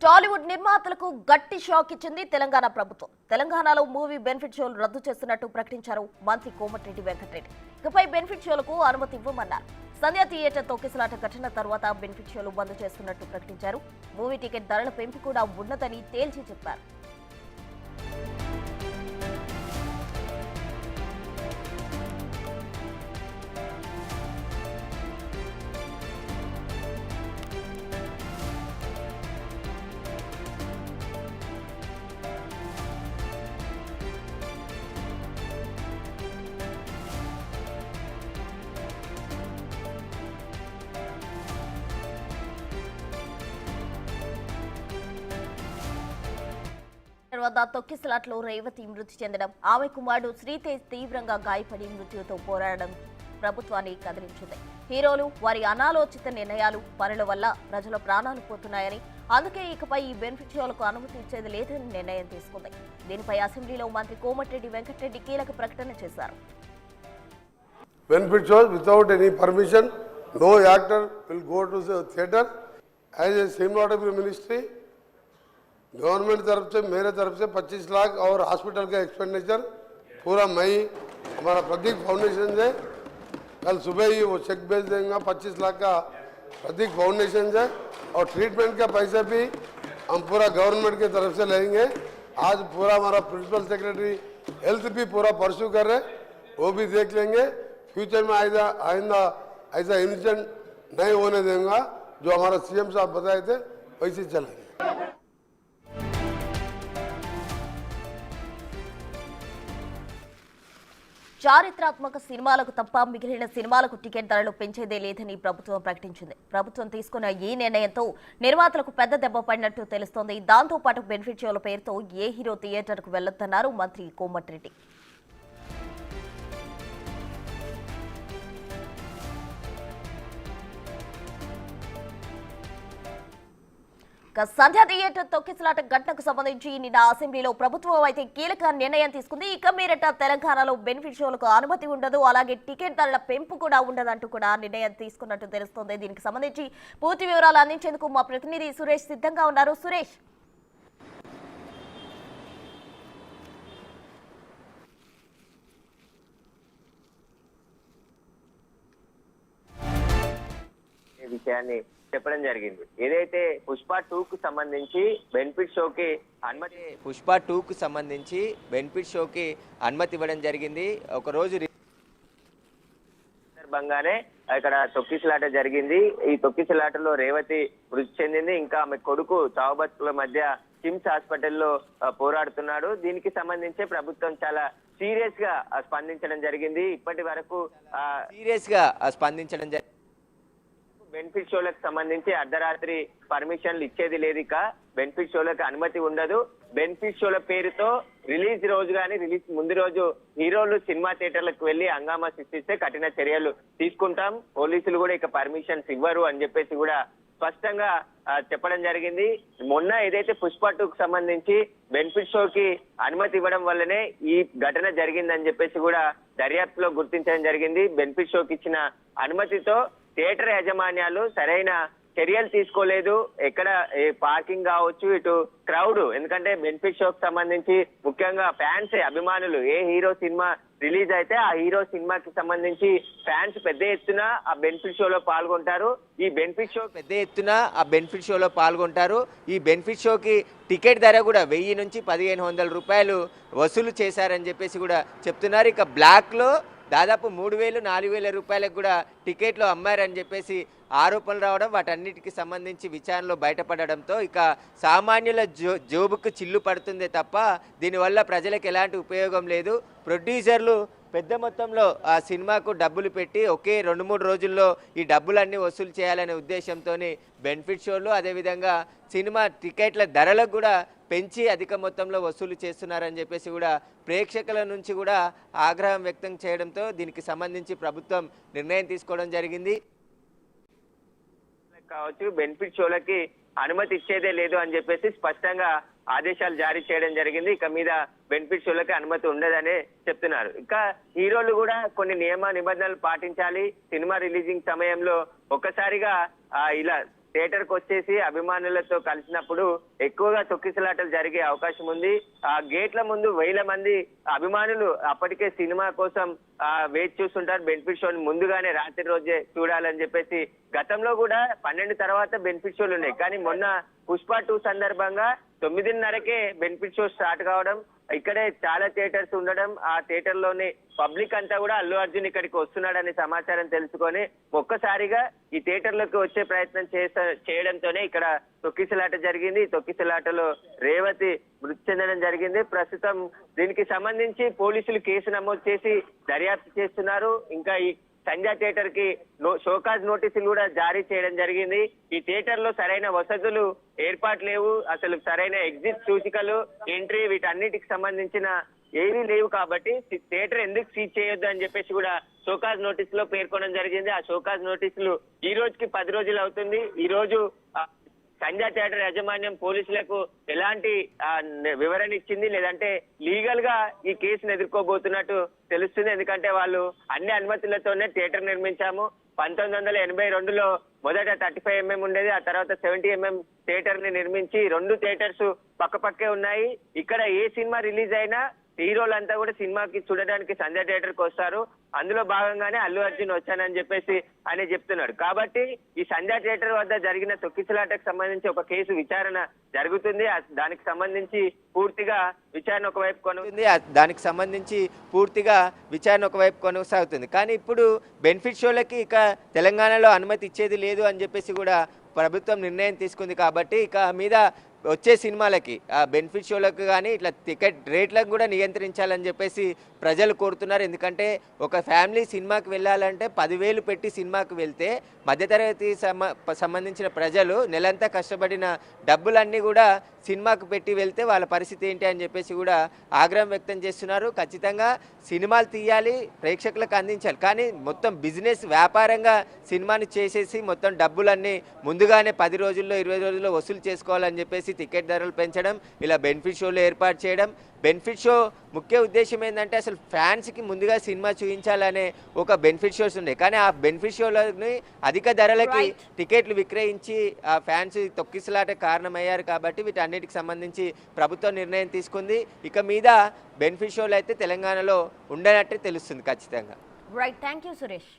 టాలీవుడ్ నిర్మాతలకు గట్టి షాక్ ఇచ్చింది తెలంగాణ ప్రభుత్వం. తెలంగాణలో మూవీ బెనిఫిట్ షోలు రద్దు చేస్తున్నట్టు ప్రకటించారు మంత్రి కోమటిరెడ్డి వెంకటరెడ్డి. ఇకపై బెనిఫిట్ షోలకు అనుమతి ఇవ్వమన్నారు. సంధ్యా థియేటర్ తొక్కిసలాట ఘటన తర్వాత బెనిఫిట్ షోలు బంద్ చేస్తున్నట్టు ప్రకటించారు. మూవీ టికెట్ ధరల పెంపు కూడా ఉన్నదని తేల్చి చెప్పారు. తర్వాత తొక్కిసలాట్లో రేవతి మృతి చెందడం, ఆమె కుమారుడు శ్రీతేజ్ తీవ్రంగా గాయపడి మృత్యుతో పోరాడడం ప్రభుత్వాన్ని కదిలించింది. హీరోలు వారి అనాలోచిత నిర్ణయాలు పనుల వల్ల ప్రజల ప్రాణాలు పోతున్నాయని, అందుకే ఇకపై ఈ బెనిఫిట్ షోలకు అనుమతి ఇచ్చేది లేదని నిర్ణయం తీసుకుంది. దీనిపై అసెంబ్లీలో మంత్రి కోమటిరెడ్డి వెంకటరెడ్డి కీలక ప్రకటన చేశారు. Benefit shows without any permission, no actor will go to the theatre. As a cinematography ministry, government तरफ से मेरे तरफ से 25 लाख और हॉस्पिटल का एक्सपेंडिचर पूरा मई हमारा प्रतीक फाउंडेशन से कल सुबह ही वो चेक भेज देंगे 25 लाख का प्रतीक फाउंडेशन से, और ट्रीटमेंट का पैसा भी हम पूरा गवर्नमेंट की तरफ से लेंगे. आज पूरा हमारा प्रिंसिपल सेक्रेटरी हेल्थ भी पूरा परस्यू कर रहे, वो भी देख लेंगे. फ्यूचर में आइंदा ऐसा इंसिडेंट नहीं होने देंगे. जो हमारा सीएम साहब बताए थे वैसे चलेंगे. చారిత్రాత్మక సినిమాలకు తప్ప మిగిలిన సినిమాలకు టికెట్ ధరలు పెంచేదే లేదని ప్రభుత్వం ప్రకటించింది. ప్రభుత్వం తీసుకున్న ఈ నిర్ణయంతో నిర్మాతలకు పెద్ద దెబ్బ పడినట్టు తెలుస్తోంది. దాంతో పాటు బెనిఫిట్ షోల పేరుతో ఏ హీరో థియేటర్కు వెళ్లొద్దన్నారు మంత్రి కోమటిరెడ్డి. సంధ్యా థియేటర్ తొక్కిసలాట ఘటనకు సంబంధించి నిన్న అసెంబ్లీలో ప్రభుత్వం అయితే కీలక నిర్ణయం తీసుకుంది. ఇక మీరట తెలంగాణలో బెనిఫిట్ షోలకు అనుమతి ఉండదు, అలాగే టికెట్ ధరల పెంపు కూడా ఉండదంటూ కూడా నిర్ణయం తీసుకున్నట్టు తెలుస్తోంది. దీనికి సంబంధించి పూర్తి వివరాలు అందించేందుకు మా ప్రతినిధి సురేష్ సిద్ధంగా ఉన్నారు. సురేష్, విషయాన్ని చెప్పడం జరిగింది. ఏదైతే పుష్ప 2 కు సంబంధించి బెనిఫిట్ షోకి అనుమతి ఇవ్వడం జరిగింది. ఒక రోజు సందర్భంగానే ఇక్కడ తొక్కిసలాట జరిగింది. ఈ తొక్కిసలాటలో రేవతి మృతి చెందింది. ఇంకా ఆమె కొడుకు చావుబతుకుల మధ్య కిమ్స్ హాస్పిటల్లో పోరాడుతున్నాడు. దీనికి సంబంధించి ప్రభుత్వం చాలా సీరియస్ గా స్పందించడం జరిగింది. ఇప్పటి వరకు బెనిఫిట్ షోలకు సంబంధించి అర్ధరాత్రి పర్మిషన్లు ఇచ్చేది లేదు. ఇక బెనిఫిట్ షోలకు అనుమతి ఉండదు. బెనిఫిట్ షోల పేరుతో రిలీజ్ రోజు కానీ రిలీజ్ ముందు రోజు హీరోలు సినిమా థియేటర్లకు వెళ్లి హంగామా సృష్టిస్తే కఠిన చర్యలు తీసుకుంటాం, పోలీసులు కూడా ఇక పర్మిషన్స్ ఇవ్వరు అని చెప్పేసి కూడా స్పష్టంగా చెప్పడం జరిగింది. మొన్న ఏదైతే పుష్ప 2 కు సంబంధించి బెనిఫిట్ షోకి అనుమతి ఇవ్వడం వల్లనే ఈ ఘటన జరిగిందని చెప్పేసి కూడా దర్యాప్తులో గుర్తించడం జరిగింది. బెనిఫిట్ షోకి ఇచ్చిన అనుమతితో థియేటర్ యాజమాన్యాలు సరైన చర్యలు తీసుకోలేదు. ఎక్కడ పార్కింగ్ కావచ్చు, ఇటు క్రౌడ్, ఎందుకంటే బెనిఫిట్ షోకి సంబంధించి ముఖ్యంగా ఫ్యాన్స్, అభిమానులు, ఏ హీరో సినిమా రిలీజ్ అయితే ఆ హీరో సినిమాకి సంబంధించి ఫ్యాన్స్ పెద్ద ఎత్తున ఆ బెనిఫిట్ షోలో పాల్గొంటారు. ఈ బెనిఫిట్ షోలో పాల్గొంటారు. ఈ బెనిఫిట్ షోకి టికెట్ ధర కూడా 1000 నుంచి 1500 రూపాయలు వసూలు చేశారని చెప్పేసి కూడా చెప్తున్నారు. ఇక బ్లాక్ లో దాదాపు 3000-4000 రూపాయలకు కూడా టికెట్లు అమ్మారని చెప్పేసి ఆరోపణలు రావడం, వాటన్నిటికి సంబంధించి విచారణలో బయటపడడంతో ఇక సామాన్యుల జోబుకు చిల్లు పడుతుందే తప్ప దీనివల్ల ప్రజలకు ఎలాంటి ఉపయోగం లేదు. ప్రొడ్యూసర్లు పెద్ద మొత్తంలో ఆ సినిమాకు డబ్బులు పెట్టి ఒకే 2-3 రోజుల్లో ఈ డబ్బులన్నీ వసూలు చేయాలనే ఉద్దేశంతో బెనిఫిట్ షోలు, అదేవిధంగా సినిమా టికెట్ల ధరలకు కూడా పెంచి అధిక మొత్తంలో వసూలు చేస్తున్నారని చెప్పేసి కూడా ప్రేక్షకుల నుంచి కూడా ఆగ్రహం వ్యక్తం చేయడంతో దీనికి సంబంధించి ప్రభుత్వం నిర్ణయం తీసుకోవడం జరిగింది. కావచ్చు బెనిఫిట్ షోలకి అనుమతి ఇచ్చేదే లేదు అని చెప్పేసి స్పష్టంగా ఆదేశాలు జారీ చేయడం జరిగింది. ఇక మీద బెనిఫిట్ షోలకి అనుమతి ఉండదనే చెప్తున్నారు. ఇంకా హీరోలు కూడా కొన్ని నియమ నిబంధనలు పాటించాలి. సినిమా రిలీజింగ్ సమయంలో ఒక్కసారిగా ఇలా థియేటర్కి వచ్చేసి అభిమానులతో కలిసినప్పుడు ఎక్కువగా తొక్కిసలాటలు జరిగే అవకాశం ఉంది. ఆ గేట్ల ముందు వేల మంది అభిమానులు అప్పటికే సినిమా కోసం వేచి చూస్తుంటారు. బెనిఫిట్ షోని ముందుగానే రాత్రి రోజే చూడాలని చెప్పేసి. గతంలో కూడా 12 తర్వాత బెనిఫిట్ షోలు ఉన్నాయి, కానీ మొన్న పుష్ప 2 సందర్భంగా 9:30కే బెనిఫిట్ షో స్టార్ట్ కావడం, ఇక్కడే చాలా థియేటర్స్ ఉండడం, ఆ థియేటర్ లోని పబ్లిక్ అంతా కూడా అల్లు అర్జున్ ఇక్కడికి వస్తున్నాడనే సమాచారం తెలుసుకొని ఒక్కసారిగా ఈ థియేటర్ లోకి వచ్చే ప్రయత్నం చేయడంతోనే ఇక్కడ తొక్కిసలాట జరిగింది. ఈ తొక్కిసలాటలో రేవతి మృతి చెందడం జరిగింది. ప్రస్తుతం దీనికి సంబంధించి పోలీసులు కేసు నమోదు చేసి దర్యాప్తు చేస్తున్నారు. ఇంకా ఈ సంధ్యా థియేటర్ కి షోకాజ్ నోటీసులు కూడా జారీ చేయడం జరిగింది. ఈ థియేటర్ లో సరైన వసతులు ఏర్పాటు లేవు, అసలు సరైన ఎగ్జిట్ సూచికలు, ఎంట్రీ వీటన్నిటికి సంబంధించిన ఏవీ లేవు. కాబట్టి థియేటర్ ఎందుకు సీజ్ చేయొద్దు అని చెప్పేసి కూడా షోకాజ్ నోటీస్ లో పేర్కొనడం జరిగింది. ఆ షోకాజ్ నోటీసులు ఈ రోజుకి 10 రోజులు అవుతుంది. ఈ రోజు సంధ్యా థియేటర్ యాజమాన్యం పోలీసులకు ఎలాంటి వివరణ ఇచ్చింది, లేదంటే లీగల్ గా ఈ కేసును ఎదుర్కోబోతున్నట్టు తెలుస్తుంది. ఎందుకంటే వాళ్ళు అన్ని అనుమతులతోనే థియేటర్ నిర్మించాము. 1982లో మొదట 35mm ఉండేది, ఆ తర్వాత 70mm థియేటర్ ని నిర్మించి 2 థియేటర్స్ పక్కపక్కే ఉన్నాయి. ఇక్కడ ఏ సినిమా రిలీజ్ అయినా హీరోలంతా కూడా సినిమాకి చూడడానికి సంధ్యా థియేటర్ కి వస్తారు. అందులో భాగంగానే అల్లు అర్జున్ వచ్చానని చెప్పేసి ఆయన చెప్తున్నాడు. కాబట్టి ఈ సంధ్యా థియేటర్ వద్ద జరిగిన తొక్కిసలాటకు సంబంధించి ఒక కేసు విచారణ జరుగుతుంది. దానికి సంబంధించి పూర్తిగా విచారణ ఒకవైపు కొనసాగుతుంది. కానీ ఇప్పుడు బెనిఫిట్ షోలకి ఇక తెలంగాణలో అనుమతి ఇచ్చేది లేదు అని చెప్పేసి కూడా ప్రభుత్వం నిర్ణయం తీసుకుంది. కాబట్టి ఇక మీద వచ్చే సినిమాలకి బెనిఫిట్ షోలకు కానీ ఇట్లా టికెట్ రేట్లకు కూడా నియంత్రించాలని చెప్పేసి ప్రజలు కోరుతున్నారు. ఎందుకంటే ఒక ఫ్యామిలీ సినిమాకి వెళ్ళాలంటే 10,000 పెట్టి సినిమాకి వెళ్తే మధ్యతరగతి సంబంధించిన ప్రజలు నెలంతా కష్టపడిన డబ్బులన్నీ కూడా సినిమాకు పెట్టి వెళ్తే వాళ్ళ పరిస్థితి ఏంటి అని చెప్పేసి కూడా ఆగ్రహం వ్యక్తం చేస్తున్నారు. ఖచ్చితంగా సినిమాలు తీయాలి, ప్రేక్షకులకు అందించాలి, కానీ మొత్తం బిజినెస్ వ్యాపారంగా సినిమాని చేసేసి మొత్తం డబ్బులన్నీ ముందుగానే 10 రోజుల్లో 20 రోజుల్లో వసూలు చేసుకోవాలని చెప్పేసి టికెట్ ధరలు పెంచడం, ఇలా బెనిఫిట్ షోలు ఏర్పాటు చేయడం. బెనిఫిట్ షో ముఖ్య ఉద్దేశం ఏంటంటే అసలు ఫ్యాన్స్కి ముందుగా సినిమా చూపించాలనే ఒక బెనిఫిట్ షోస్ ఉన్నాయి, కానీ ఆ బెనిఫిట్ షోలని అధిక ధరలకి టికెట్లు విక్రయించి ఆ ఫ్యాన్స్ తొక్కిసలాట కారణమయ్యారు. కాబట్టి వీటన్నిటికి సంబంధించి ప్రభుత్వం నిర్ణయం తీసుకుంది. ఇక మీద బెనిఫిట్ షోలు అయితే తెలంగాణలో ఉండనట్టే తెలుస్తుంది ఖచ్చితంగా. Right, thank you Suresh.